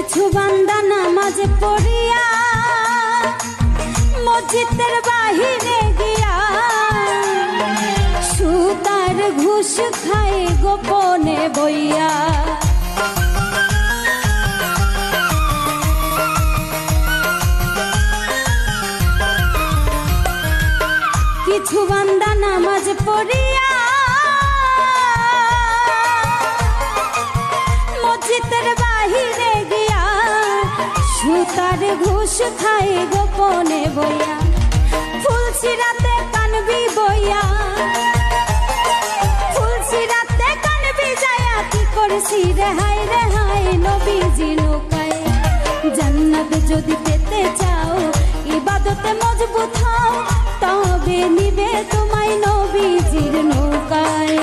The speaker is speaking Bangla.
কিছু বান্দা নামাজ পড়িয়া মসজিদের বাহিরে গিয়া সুতার ঘুষ খায় গোপনে বইয়া। কিছু বান্দা নামাজ পড়িয়া মসজিদের বাহিরে গিয়া সুতার ঘুষ খায় গোপনে বইয়া। ফুলসিরাতে কানবি বইয়া, ফুলসিরাতে কানবি যায়া কি করছি রেহাই রেহাই নবীজি নৌকায়। জান্নাত যদি পেতে চাও ইবাদতে মজবুত হও, তবে নিবে তোমায় নবীজির নৌকায়।